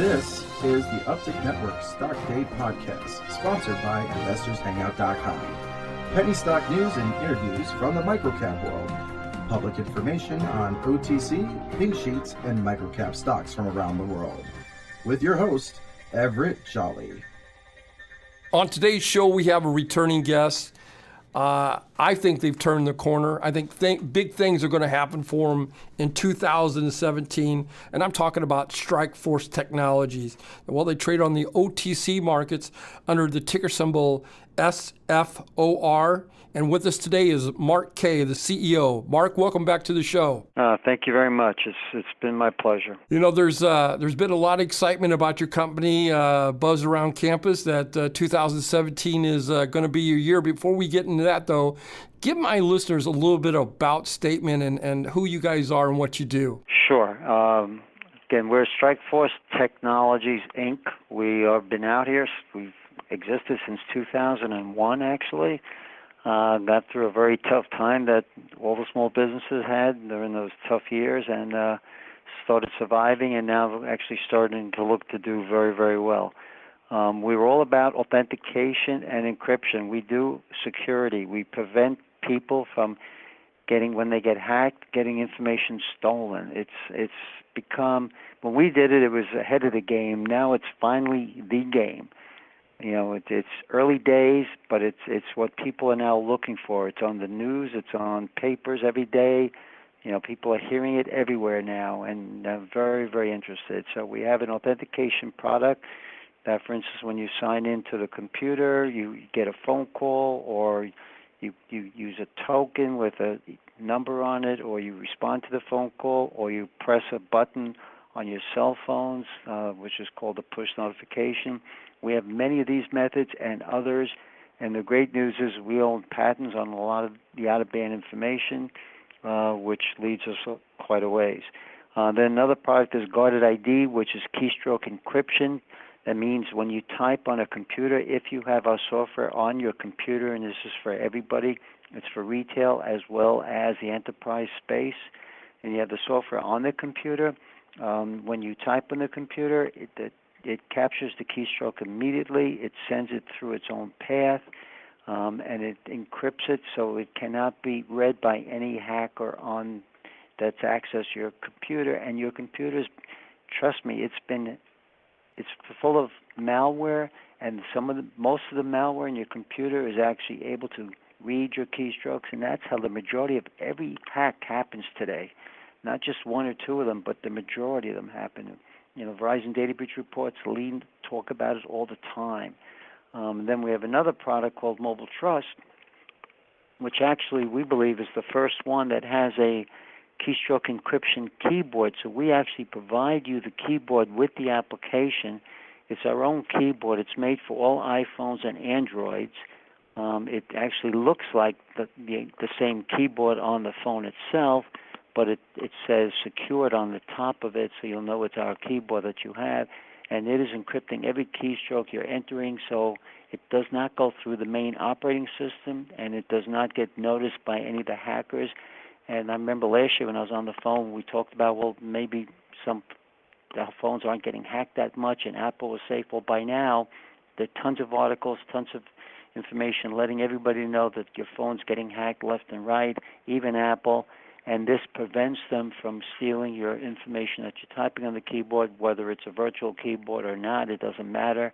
This is the Uptick Network Stock Day Podcast, sponsored by InvestorsHangout.com. Penny stock news and interviews from the microcap world. Public information on OTC, pink sheets, and microcap stocks from around the world. With your host, Everett Jolly. On today's show, we have a returning guest. I think they've turned the corner. I think big things are going to happen for them in 2017, and I'm talking about Strikeforce Technologies. Well, they trade on the OTC markets under the ticker symbol SFOR, and with us today is Mark Kay, the CEO. Mark, welcome back to the show. Thank you very much. It's been my pleasure. You know, there's been a lot of excitement about your company, buzz around campus that 2017 is going to be your year. Before we get into that, though, give my listeners a little bit about statement and who you guys are and what you do. Sure. Again, we're Strikeforce Technologies, Inc. We have been out here. We've existed since 2001, actually. Got through a very tough time that all the small businesses had during those tough years, and started surviving, and now actually starting to look to do very, very well. We were all about authentication and encryption. We do security. We prevent people from when they get hacked, getting information stolen. It's become, when we did it, it was ahead of the game. Now it's finally the game. You know, it's early days, but it's what people are now looking for. It's on the news. It's on papers every day. You know, people are hearing it everywhere now, and they're very, very interested. So we have an authentication product that, for instance, when you sign into the computer, you get a phone call, or you use a token with a number on it, or you respond to the phone call, or you press a button on your cell phones, which is called a push notification. We have many of these methods and others, and the great news is we own patents on a lot of the out-of-band information, which leads us quite a ways. Then another product is Guarded ID, which is keystroke encryption. That means when you type on a computer, if you have our software on your computer, and this is for everybody, it's for retail as well as the enterprise space, and you have the software on the computer, when you type on the computer, it captures the keystroke immediately. It sends it through its own path, and it encrypts it so it cannot be read by any hacker that's accessed your computer. And your computers, trust me, it's full of malware, and most of the malware in your computer is actually able to read your keystrokes, and that's how the majority of every hack happens today. Not just one or two of them, but the majority of them happen. You know, Verizon data breach reports talk about it all the time. Then we have another product called Mobile Trust, which actually we believe is the first one that has a keystroke encryption keyboard. So we actually provide you the keyboard with the application. It's our own keyboard. It's made for all iPhones and Androids. It actually looks like the same keyboard on the phone itself, but it says secured on the top of it, so you'll know it's our keyboard that you have. And it is encrypting every keystroke you're entering, so it does not go through the main operating system, and it does not get noticed by any of the hackers. And I remember last year when I was on the phone, we talked about, well, maybe the phones aren't getting hacked that much, and Apple was safe. Well, by now, there are tons of articles, tons of information letting everybody know that your phone's getting hacked left and right, even Apple. And this prevents them from stealing your information that you're typing on the keyboard, whether it's a virtual keyboard or not, it doesn't matter.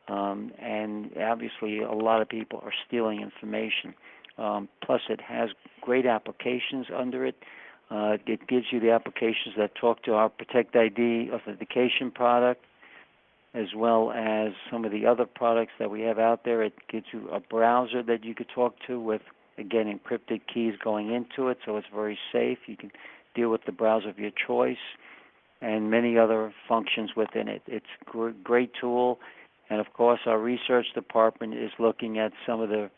And obviously, a lot of people are stealing information. Plus, it has great applications under it. It gives you the applications that talk to our Protect ID authentication product, as well as some of the other products that we have out there. It gives you a browser that you could talk to with, again, encrypted keys going into it, so it's very safe. You can deal with the browser of your choice and many other functions within it. It's a great tool, and of course our research department is looking at some of the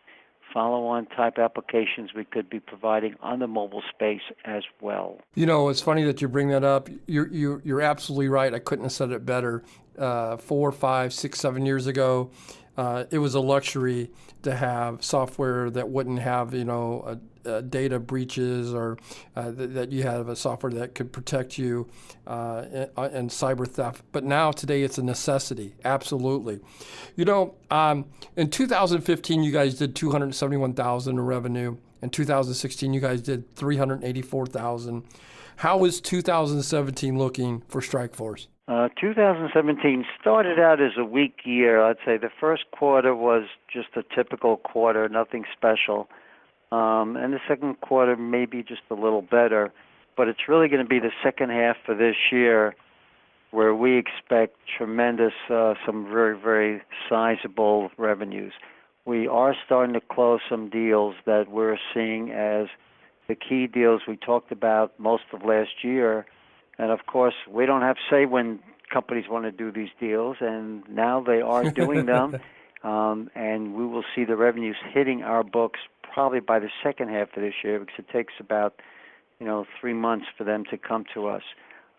follow-on type applications we could be providing on the mobile space as well. You know, it's funny that you bring that up. You're absolutely right. I couldn't have said it better. 4, 5, 6, 7 years ago, it was a luxury to have software that wouldn't have, data breaches or that you have a software that could protect you and cyber theft. But now, today, it's a necessity. Absolutely. In 2015, you guys did $271,000 in revenue. In 2016, you guys did $384,000. How is 2017 looking for Strikeforce? 2017 started out as a weak year. I'd say the first quarter was just a typical quarter, nothing special. And the second quarter maybe just a little better. But it's really going to be the second half of this year where we expect tremendous, some very, very sizable revenues. We are starting to close some deals that we're seeing as the key deals we talked about most of last year. And, of course, we don't have say when companies want to do these deals, and now they are doing them. And we will see the revenues hitting our books probably by the second half of this year because it takes about, 3 months for them to come to us.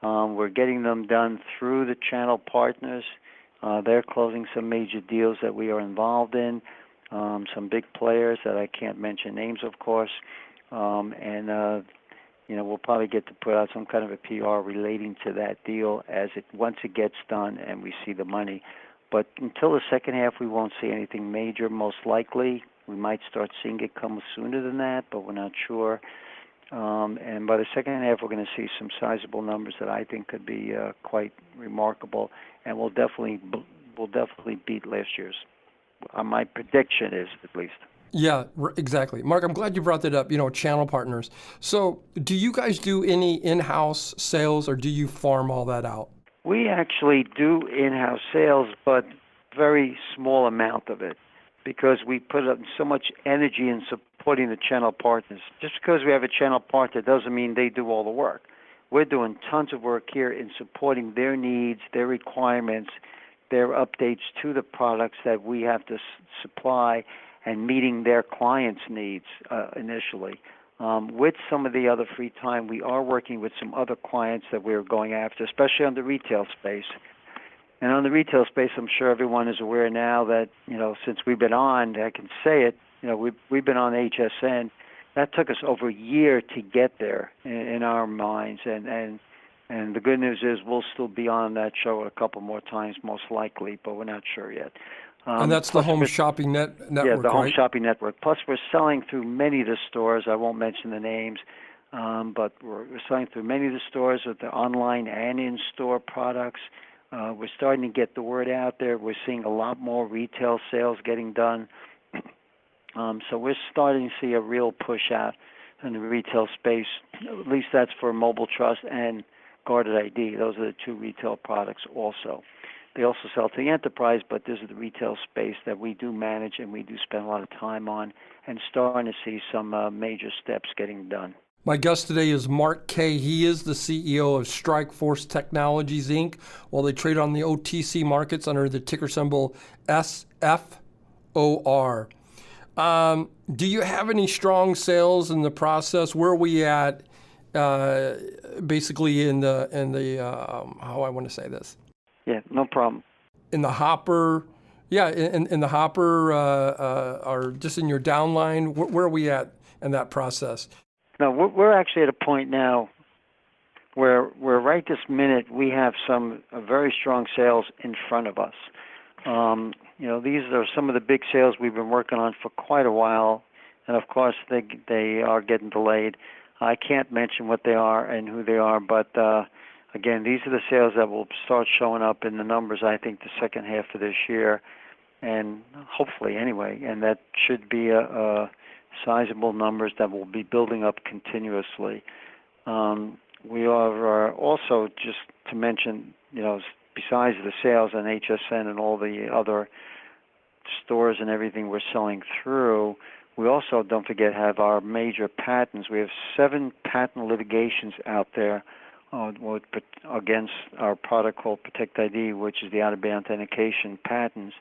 We're getting them done through the channel partners. They're closing some major deals that we are involved in, some big players that I can't mention names, of course. We'll probably get to put out some kind of a PR relating to that deal once it gets done and we see the money. But until the second half, we won't see anything major, most likely. We might start seeing it come sooner than that, but we're not sure. And by the second half, we're going to see some sizable numbers that I think could be quite remarkable, and we'll definitely beat last year's. My prediction is, at least. Yeah, exactly. Mark, I'm glad you brought that up, channel partners. So do you guys do any in-house sales, or do you farm all that out? We actually do in-house sales, but very small amount of it because we put up so much energy in supporting the channel partners. Just because we have a channel partner doesn't mean they do all the work. We're doing tons of work here in supporting their needs, their requirements, their updates to the products that we have to supply, and meeting their clients' needs initially. With some of the other free time, we are working with some other clients that we're going after, especially on the retail space. And on the retail space, I'm sure everyone is aware now that, since we've been on, I can say it, we've been on HSN. That took us over a year to get there in our minds. And the good news is we'll still be on that show a couple more times, most likely, but we're not sure yet. And that's the home shopping network, yeah, the home right? shopping network. Plus, we're selling through many of the stores. I won't mention the names, but we're selling through many of the stores with the online and in-store products. We're starting to get the word out there. We're seeing a lot more retail sales getting done. So we're starting to see a real push out in the retail space. At least that's for Mobile Trust and Guarded ID. Those are the two retail products also. They also sell to the enterprise, but this is the retail space that we do manage and we do spend a lot of time on, and starting to see some major steps getting done. My guest today is Mark Kay. He is the CEO of Strikeforce Technologies, Inc. While they trade on the OTC markets under the ticker symbol SFOR. Do you have any strong sales in the process? Where are we at basically in the how I want to say this? Yeah, no problem. In the hopper, in the hopper, or just in your downline, where are we at in that process? No, we're actually at a point now where right this minute we have some very strong sales in front of us. These are some of the big sales we've been working on for quite a while, and of course they are getting delayed. I can't mention what they are and who they are, but again, these are the sales that will start showing up in the numbers, I think, the second half of this year, and hopefully anyway, and that should be a sizable numbers that will be building up continuously. We are also, just to mention, besides the sales on HSN and all the other stores and everything we're selling through, we also, don't forget, have our major patents. We have 7 patent litigations out there against our product called Protect ID, which is the out-of-band authentication patents,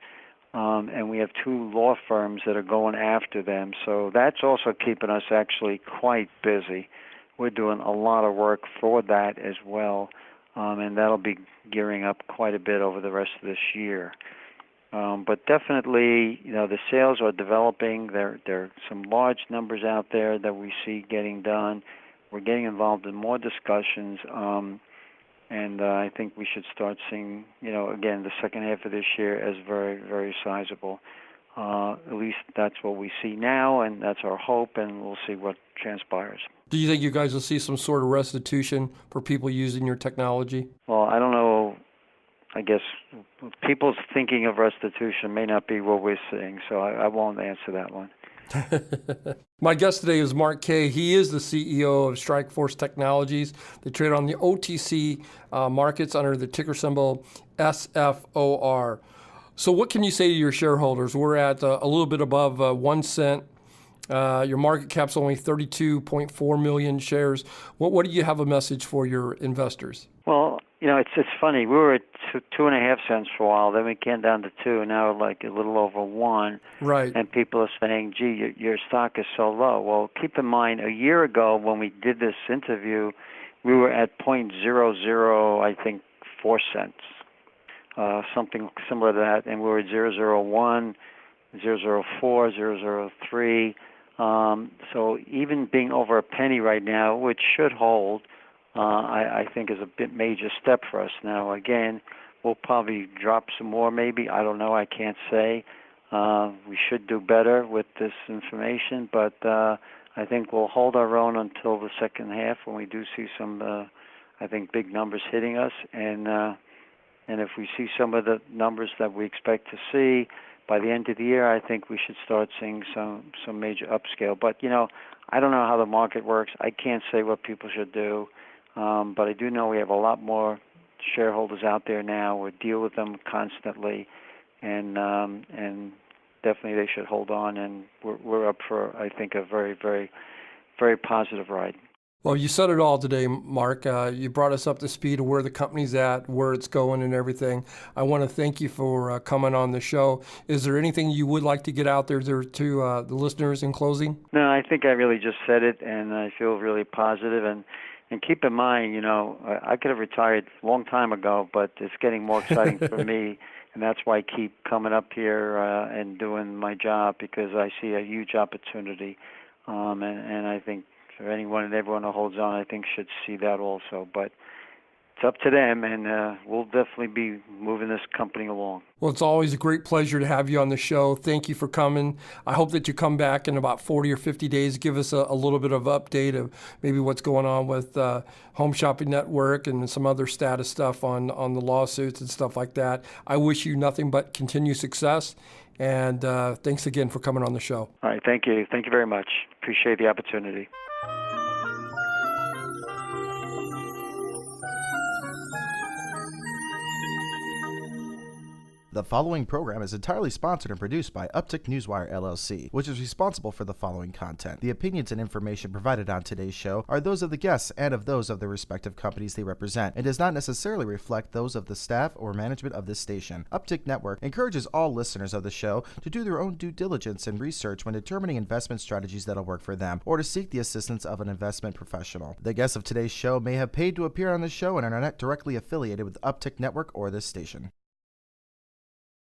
and we have 2 law firms that are going after them. So that's also keeping us actually quite busy. We're doing a lot of work for that as well, and that'll be gearing up quite a bit over the rest of this year. But definitely, the sales are developing. There are some large numbers out there that we see getting done. We're getting involved in more discussions, and I think we should start seeing, again, the second half of this year as very, very sizable. At least that's what we see now, and that's our hope, and we'll see what transpires. Do you think you guys will see some sort of restitution for people using your technology? Well, I don't know. I guess people's thinking of restitution may not be what we're seeing, so I won't answer that one. My guest today is Mark Kay. He is the CEO of Strikeforce Technologies. They trade on the OTC markets under the ticker symbol SFOR. So what can you say to your shareholders? We're at a little bit above 1 cent. Your market cap's only 32.4 million shares. What do you have a message for your investors? Well, it's funny. We were at 2.5 cents for a while. Then we came down to 2, and now we're like a little over 1. Right. And people are saying, "Gee, your stock is so low." Well, keep in mind, a year ago when we did this interview, we were at 0.00, I think, 4 cents, something similar to that, and we were at 0.001, 0.004, 0.003. So even being over a penny right now, which should hold, I think is a bit major step for us. Now, again, we'll probably drop some more maybe. I don't know. I can't say. We should do better with this information, but I think we'll hold our own until the second half when we do see some, I think, big numbers hitting us. And if we see some of the numbers that we expect to see by the end of the year, I think we should start seeing some major upscale. But, I don't know how the market works. I can't say what people should do. But I do know we have a lot more shareholders out there now. We deal with them constantly, and definitely they should hold on. And we're up for, I think, a very, very, very positive ride. Well, you said it all today, Mark. You brought us up to speed of where the company's at, where it's going, and everything. I want to thank you for coming on the show. Is there anything you would like to get out there to the listeners in closing? No, I think I really just said it, and I feel really positive. And keep in mind, I could have retired a long time ago, but it's getting more exciting for me, and that's why I keep coming up here and doing my job, because I see a huge opportunity, and I think for anyone and everyone who holds on, I think should see that also. But it's up to them, and we'll definitely be moving this company along. Well, it's always a great pleasure to have you on the show. Thank you for coming. I hope that you come back in about 40 or 50 days, give us a little bit of update of maybe what's going on with Home Shopping Network and some other status stuff on the lawsuits and stuff like that. I wish you nothing but continued success, and thanks again for coming on the show. All right, thank you. Thank you very much. Appreciate the opportunity. The following program is entirely sponsored and produced by Uptick Newswire LLC, which is responsible for the following content. The opinions and information provided on today's show are those of the guests and of those of the respective companies they represent, and does not necessarily reflect those of the staff or management of this station. Uptick Network encourages all listeners of the show to do their own due diligence and research when determining investment strategies that'll work for them, or to seek the assistance of an investment professional. The guests of today's show may have paid to appear on the show and are not directly affiliated with Uptick Network or this station.